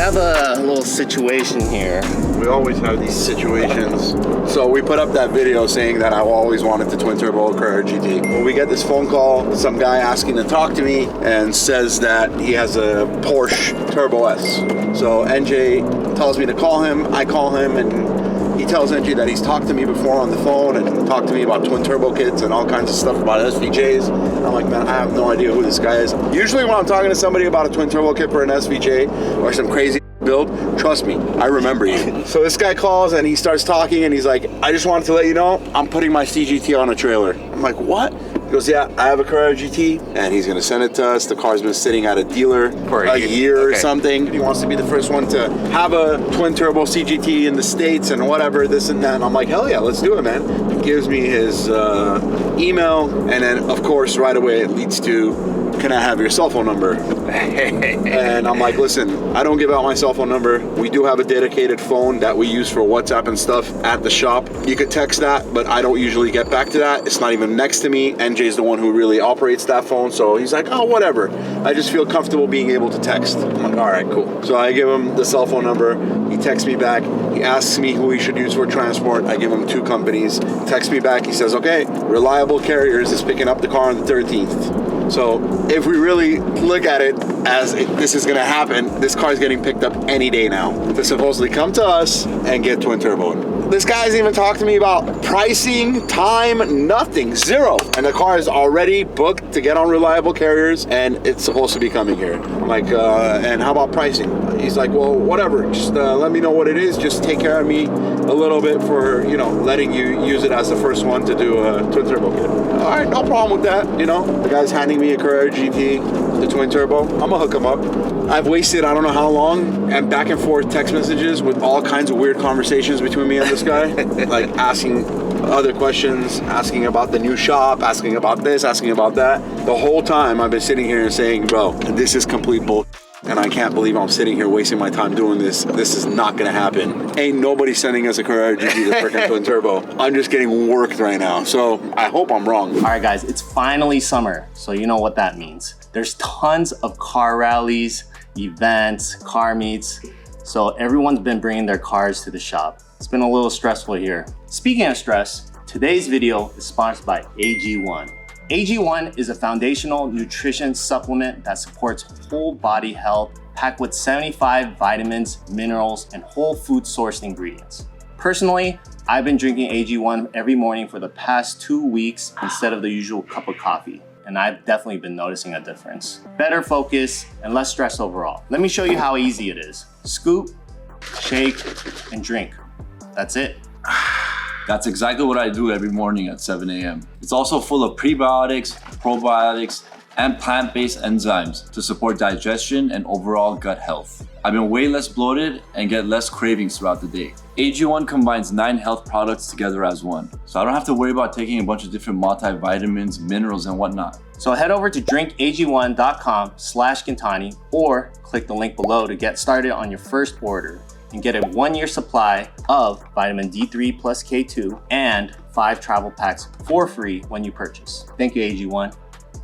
have a little situation here. We always have these situations. So we put up that video saying that I've always wanted the twin turbo Carrera GT. Well, we get this phone call, some guy asking to talk to me and says that he has a Porsche Turbo S. So NJ tells me to call him. I call him and he tells NJ that he's talked to me before on the phone and talked to me about twin turbo kits and all kinds of stuff about SVJs. And I'm like, man, I have no idea who this guy is. Usually when I'm talking to somebody about a twin turbo kit for an SVJ or some crazy build, trust me, I remember you. So this guy calls and he starts talking and he's like, I just wanted to let you know, I'm putting my CGT on a trailer. I'm like, what? He goes, yeah, I have a Carrera GT and he's gonna send it to us. The car's been sitting at a dealer for a year or something. He wants to be the first one to have a twin turbo CGT in the States and whatever, this and that. And I'm like, hell yeah, let's do it, man. He gives me his email and then of course right away it leads to, can I have your cell phone number? And I'm like, listen, I don't give out my cell phone number. We do have a dedicated phone that we use for WhatsApp and stuff at the shop. You could text that, but I don't usually get back to that. It's not even next to me. NJ's the one who really operates that phone. So he's like, oh, whatever. I just feel comfortable being able to text. I'm like, all right, cool. So I give him the cell phone number. He texts me back. He asks me who he should use for transport. I give him 2 companies. Texts me back. He says, okay, Reliable Carriers is picking up the car on the 13th. So if we really look at it as this is gonna happen, this car is getting picked up any day now to supposedly come to us and get twin turboed. This guy hasn't even talked to me about pricing, time, nothing, zero. And the car is already booked to get on Reliable Carriers and it's supposed to be coming here. I'm like, and how about pricing? He's like, well, whatever, just let me know what it is. Just take care of me a little bit for, you know, letting you use it as the first one to do a twin turbo kit. All right, no problem with that, you know. The guy's handing me a Carrera GT, the twin turbo. I'm gonna hook him up. I've wasted I don't know how long and back and forth text messages with all kinds of weird conversations between me and this guy. Like asking other questions, asking about the new shop, asking about this, asking about that. The whole time I've been sitting here and saying, bro, this is complete bull. And I can't believe I'm sitting here wasting my time doing this. This is not gonna happen. Ain't nobody sending us a Carrera GT, the freaking twin turbo. I'm just getting worked right now. So I hope I'm wrong. All right, guys, it's finally summer. So you know what that means. There's tons of car rallies, events, car meets. So everyone's been bringing their cars to the shop. It's been a little stressful here. Speaking of stress, today's video is sponsored by AG1. AG1 is a foundational nutrition supplement that supports whole body health, packed with 75 vitamins, minerals, and whole food sourced ingredients. Personally, I've been drinking AG1 every morning for the past 2 weeks instead of the usual cup of coffee, and I've definitely been noticing a difference. Better focus and less stress overall. Let me show you how easy it is. Scoop, shake, and drink. That's it. That's exactly what I do every morning at 7 a.m. It's also full of prebiotics, probiotics, and plant-based enzymes to support digestion and overall gut health. I've been way less bloated and get less cravings throughout the day. AG1 combines 9 health products together as one, so I don't have to worry about taking a bunch of different multivitamins, minerals, and whatnot. So head over to drinkag1.com/Gintani or click the link below to get started on your first order and get a 1-year supply of vitamin D3 plus K2 and 5 travel packs for free when you purchase. Thank you, AG1.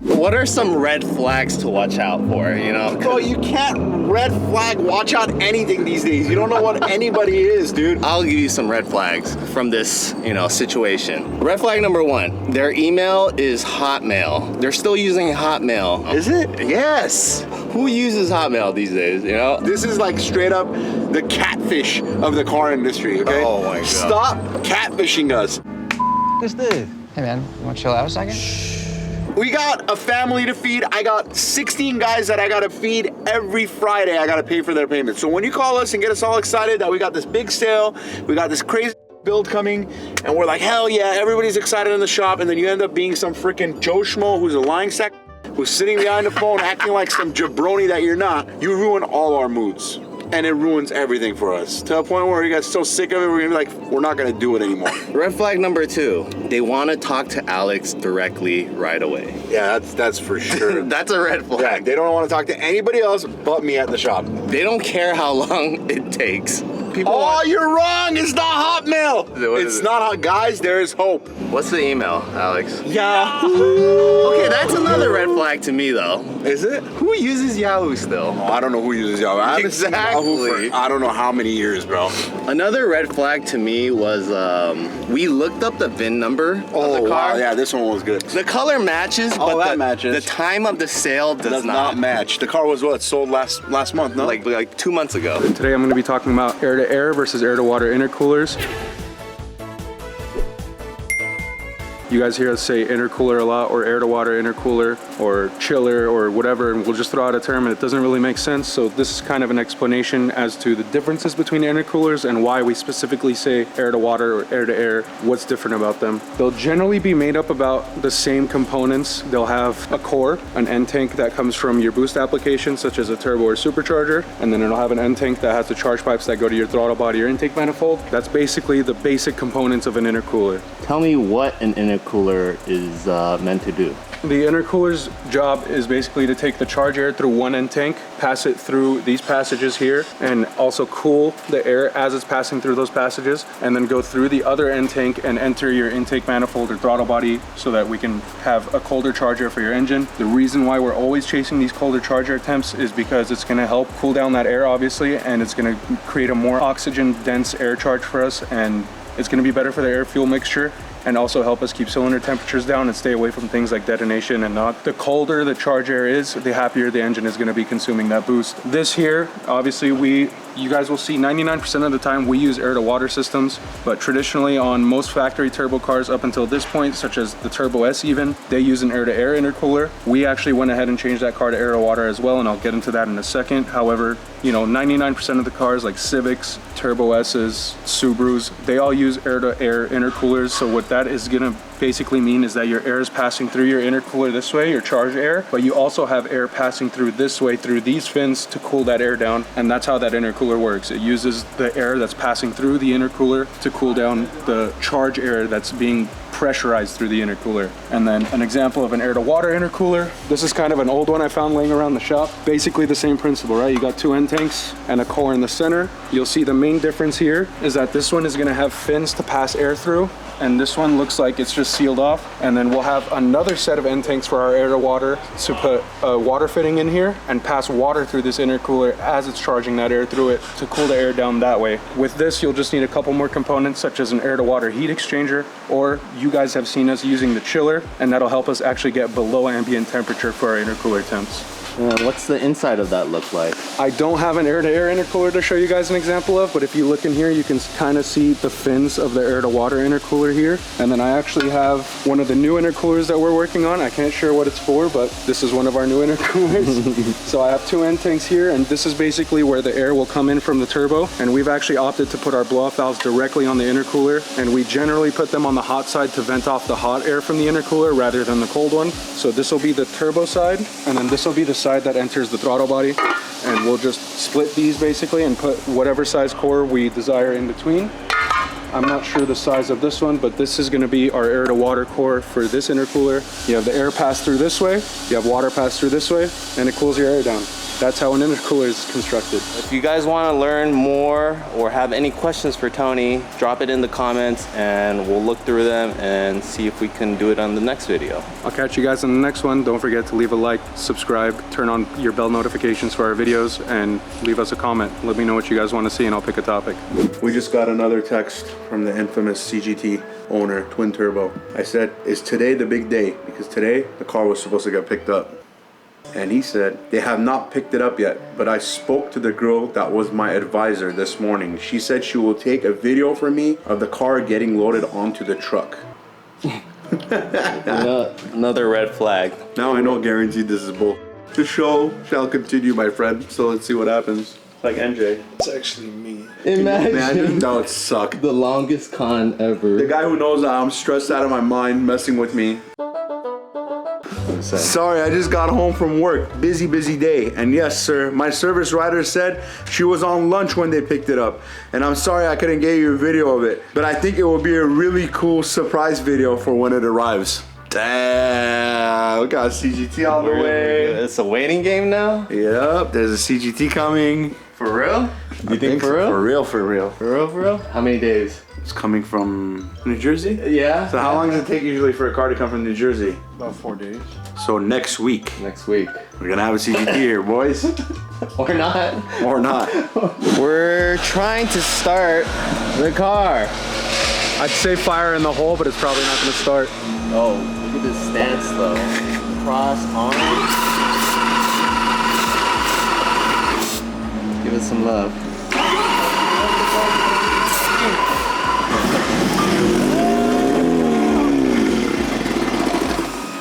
What are some red flags to watch out for, you know? Bro, you can't red flag watch out anything these days. You don't know what anybody is, dude. I'll give you some red flags from this, you know, situation. Red flag number 1, their email is Hotmail. They're still using Hotmail. Is it? Yes. Who uses Hotmail these days, you know? This is like straight up the catfish of the car industry, okay? Oh my God. Stop catfishing us. Who's this? Hey man, you wanna chill out a second? We got a family to feed. I got 16 guys that I gotta feed every Friday. I gotta pay for their payment. So when you call us and get us all excited that we got this big sale, we got this crazy build coming, and we're like, hell yeah, everybody's excited in the shop, and then you end up being some freaking Joe Schmo who's a lying sack, who's sitting behind the phone acting like some jabroni that you're not, you ruin all our moods. And it ruins everything for us. To a point where we got so sick of it, we're gonna be like, we're not gonna do it anymore. Red flag number 2, they wanna talk to Alex directly right away. Yeah, that's for sure. That's a red flag. Yeah, they don't wanna talk to anybody else but me at the shop. They don't care how long it takes. people. Oh, want... you're wrong. It's not Hotmail. What is It's it? not hot, guys. There is hope. What's the email, Alex? Yahoo. Okay, that's another red flag to me, though. Is it? Who uses Yahoo still? Oh, I don't know who uses Yahoo. I haven't seen Yahoo for I don't know how many years, bro. Another red flag to me was we looked up the VIN number of the car. Wow, yeah, this one was good. The color matches, Oh, but that matches. the time of the sale does not match. The car was what, sold last month, no? Like 2 months ago. Today I'm going to be talking about air-to-air versus air-to-water intercoolers. You guys hear us say intercooler a lot, or air-to-water intercooler, or chiller, or whatever, and we'll just throw out a term and it doesn't really make sense. So this is kind of an explanation as to the differences between intercoolers and why we specifically say air-to-water or air-to-air, what's different about them. They'll generally be made up about the same components. They'll have a core, an end tank that comes from your boost application, such as a turbo or supercharger, and then it'll have an end tank that has the charge pipes that go to your throttle body or intake manifold. That's basically the basic components of an intercooler. Tell me what an intercooler is meant to do. The intercooler's job is basically to take the charge air through one end tank, pass it through these passages here, and also cool the air as it's passing through those passages, and then go through the other end tank and enter your intake manifold or throttle body so that we can have a colder charge air for your engine. The reason why we're always chasing these colder charge air temps is because it's going to help cool down that air, obviously, and it's going to create a more oxygen dense air charge for us, and it's going to be better for the air fuel mixture, and also help us keep cylinder temperatures down and stay away from things like detonation and knock. The colder the charge air is, the happier the engine is going to be consuming that boost. This here, obviously you guys will see 99% of the time we use air to water systems, but traditionally on most factory turbo cars up until this point, such as the Turbo S even, they use an air to air intercooler. We actually went ahead and changed that car to air to water as well, and I'll get into that in a second. However, you know, 99% of the cars like Civics, Turbo S's, Subarus, they all use air to air intercoolers. So what that is gonna basically mean is that your air is passing through your intercooler this way, your charge air, but you also have air passing through this way through these fins to cool that air down, and that's how that intercooler works. It uses the air that's passing through the intercooler to cool down the charge air that's being pressurized through the intercooler. And then an example of an air to water intercooler. This is kind of an old one I found laying around the shop. Basically the same principle, right? You got two end tanks and a core in the center. You'll see the main difference here is that this one is gonna have fins to pass air through, and this one looks like it's just sealed off. And then we'll have another set of end tanks for our air to water to put a water fitting in here and pass water through this intercooler as it's charging that air through it to cool the air down that way. With this, you'll just need a couple more components, such as an air to water heat exchanger, or you guys have seen us using the chiller, and that'll help us actually get below ambient temperature for our intercooler temps. What's the inside of that look like? I don't have an air-to-air intercooler to show you guys an example of, but if you look in here, you can kind of see the fins of the air-to-water intercooler here. And then I actually have one of the new intercoolers that we're working on. I can't share what it's for, but this is one of our new intercoolers. So I have two end tanks here, and this is basically where the air will come in from the turbo. And we've actually opted to put our blow-off valves directly on the intercooler, and we generally put them on the hot side to vent off the hot air from the intercooler rather than the cold one. So this will be the turbo side, and then this will be the side that enters the throttle body, and we'll just split these basically and put whatever size core we desire in between. I'm not sure the size of this one, but this is going to be our air to water core for this intercooler. You have the air pass through this way, you have water pass through this way, and it cools your air down. That's how an intercooler is constructed. If you guys want to learn more or have any questions for Tony, drop it in the comments and we'll look through them and see if we can do it on the next video. I'll catch you guys on the next one. Don't forget to leave a like, subscribe, turn on your bell notifications for our videos, and leave us a comment. Let me know what you guys want to see and I'll pick a topic. We just got another text from the infamous CGT owner, Twin Turbo. I said, is today the big day? Because today the car was supposed to get picked up. And he said, they have not picked it up yet, but I spoke to the girl that was my advisor this morning. She said she will take a video for me of the car getting loaded onto the truck. Another red flag. Now I know guaranteed this is bull. The show shall continue, my friend, so let's see what happens. Like NJ. It's actually me. Imagine that would suck. the longest con ever. The guy who knows that I'm stressed out of my mind messing with me. Sorry, I just got home from work. Busy day. And yes, sir, my service rider said she was on lunch when they picked it up. And I'm sorry I couldn't get you a video of it. But I think it will be a really cool surprise video for when it arrives. Damn, we got CGT on the way. It's a waiting game now? Yep, there's a CGT coming. For real? You think for real? For real, for real. For real, for real? How many days? It's coming from New Jersey? Yeah. So how long does it take usually for a car to come from New Jersey? About 4 days. So next week, Next week. we're gonna have a CGT here, boys. Or not. Or not. We're trying to start the car. I'd say fire in the hole, but it's probably not gonna start. Oh, look at this stance though. Cross arms. Give it some love.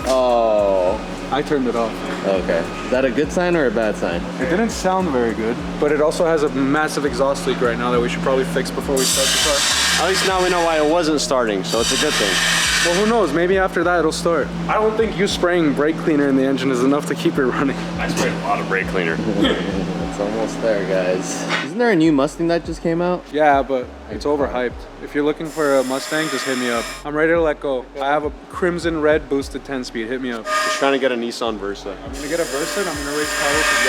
Oh. I turned it off. Okay. Is that a good sign or a bad sign? It didn't sound very good, but it also has a massive exhaust leak right now that we should probably fix before we start the car. At least now we know why it wasn't starting, so it's a good thing. Well, who knows? Maybe after that it'll start. I don't think you spraying brake cleaner in the engine is enough to keep it running. I sprayed a lot of brake cleaner. It's almost there, guys. Isn't there a new Mustang that just came out? Yeah, but it's overhyped. If you're looking for a Mustang, just hit me up. I'm ready to let go. I have a crimson red boosted 10-speed. Hit me up. Just trying to get a Nissan Versa. I'm gonna get a Versa and I'm gonna race Carlos to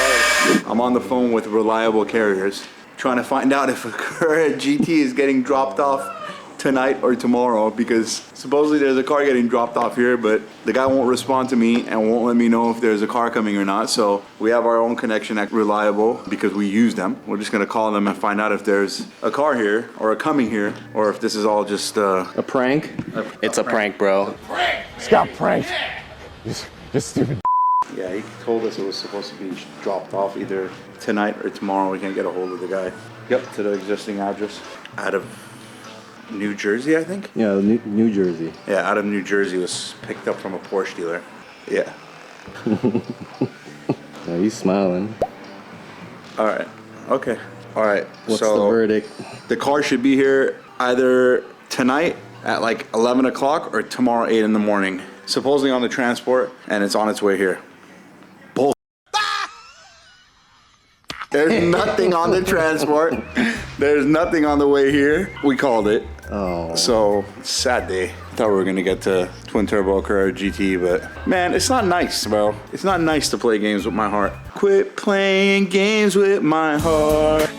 yards. I'm on the phone with reliable carriers, trying to find out if a Carrera GT is getting dropped off tonight or tomorrow, because supposedly there's a car getting dropped off here, but the guy won't respond to me and won't let me know if there's a car coming or not. So we have our own connection at Reliable because we use them. We're just gonna call them and find out if there's a car here or a coming here, or if this is all just A prank? It's a prank, bro. Scott pranked. Just stupid. Yeah, he told us it was supposed to be dropped off either tonight or tomorrow. We can't get a hold of the guy. Yep, to the existing address. Out of New Jersey, I think? Yeah, New Jersey. Yeah, out of New Jersey. Was picked up from a Porsche dealer. Yeah. Yeah, he's smiling. All right. Okay. All right. What's so the verdict? the car should be here either tonight at like 11 o'clock or tomorrow 8 in the morning. Supposedly on the transport, and it's on its way here. Bull. There's nothing on the transport. There's nothing on the way here. We called it. Oh. So, sad day. Thought we were gonna get to twin turbo Carrera GT, but man, it's not nice, bro. It's not nice to play games with my heart. Quit playing games with my heart.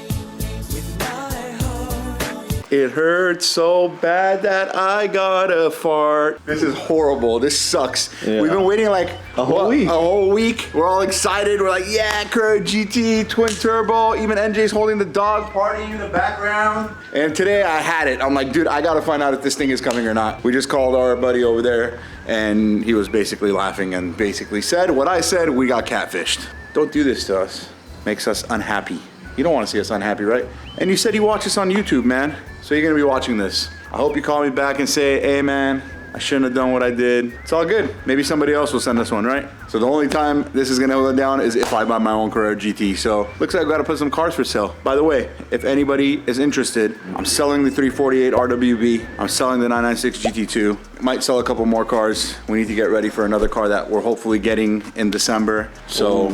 It hurts so bad that I gotta fart. This is horrible. This sucks. Yeah. We've been waiting like A whole week. A whole week. We're all excited. We're like, yeah, Carrera GT, twin turbo. Even NJ's holding the dog, partying in the background. And today I had it. I'm like, dude, I gotta find out if this thing is coming or not. We just called our buddy over there, and he was basically laughing and basically said what I said. We got catfished. Don't do this to us. Makes us unhappy. You don't want to see us unhappy, right? And you said you watch us on YouTube, man. So you're gonna be watching this. I hope you call me back and say, hey man, I shouldn't have done what I did. It's all good. Maybe somebody else will send us one, right? So the only time this is gonna go down is if I buy my own Carrera GT. So looks like I've got to put some cars for sale. By the way, if anybody is interested, I'm selling the 348 RWB. I'm selling the 996 GT2. Might sell a couple more cars. We need to get ready for another car that we're hopefully getting in December. So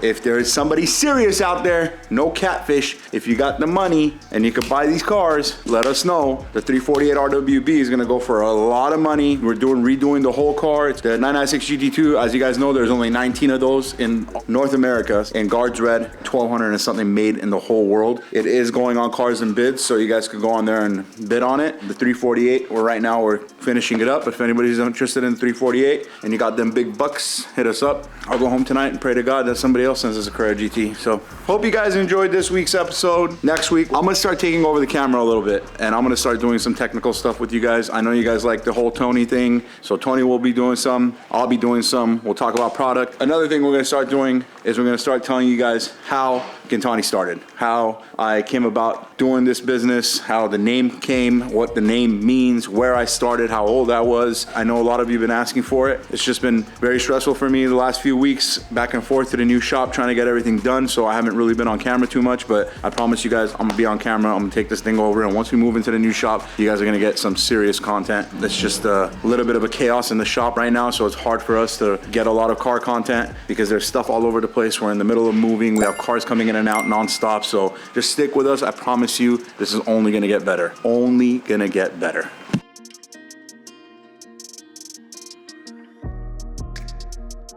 if there is somebody serious out there, no catfish, if you got the money and you could buy these cars, let us know. The 348 RWB is gonna go for a lot of money. We're redoing the whole car. It's the 996 GT2. As you guys know, there's only 19 of those in North America, and guards red, 1,200 and something made in the whole world. It is going on Cars and Bids, so you guys could go on there and bid on it. The 348, right now we're finishing it up. If anybody's interested in the 348 and you got them big bucks, hit us up. I'll go home tonight and pray to God that somebody else sends us a Carrera GT. So hope you guys enjoyed this week's episode. Next week, I'm gonna start taking over the camera a little bit, and I'm gonna start doing some technical stuff with you guys. I know you guys like the whole Tony thing, so Tony will be doing some, I'll be doing some. We'll talk about product. Another thing we're gonna start doing is we're gonna start telling you guys how Gintani started, how I came about doing this business, how the name came, what the name means, where I started, how old I was. I know a lot of you have been asking for it. It's just been very stressful for me the last few weeks, back and forth to the new shop, trying to get everything done, so I haven't really been on camera too much, but I promise you guys, I'm gonna be on camera, I'm gonna take this thing over, and once we move into the new shop, you guys are gonna get some serious content. It's just a little bit of a chaos in the shop right now, so it's hard for us to get a lot of car content because there's stuff all over the place. We're in the middle of moving, we have cars coming in and out non-stop, so just stick with us. I promise you, this is only gonna get better. Only gonna get better.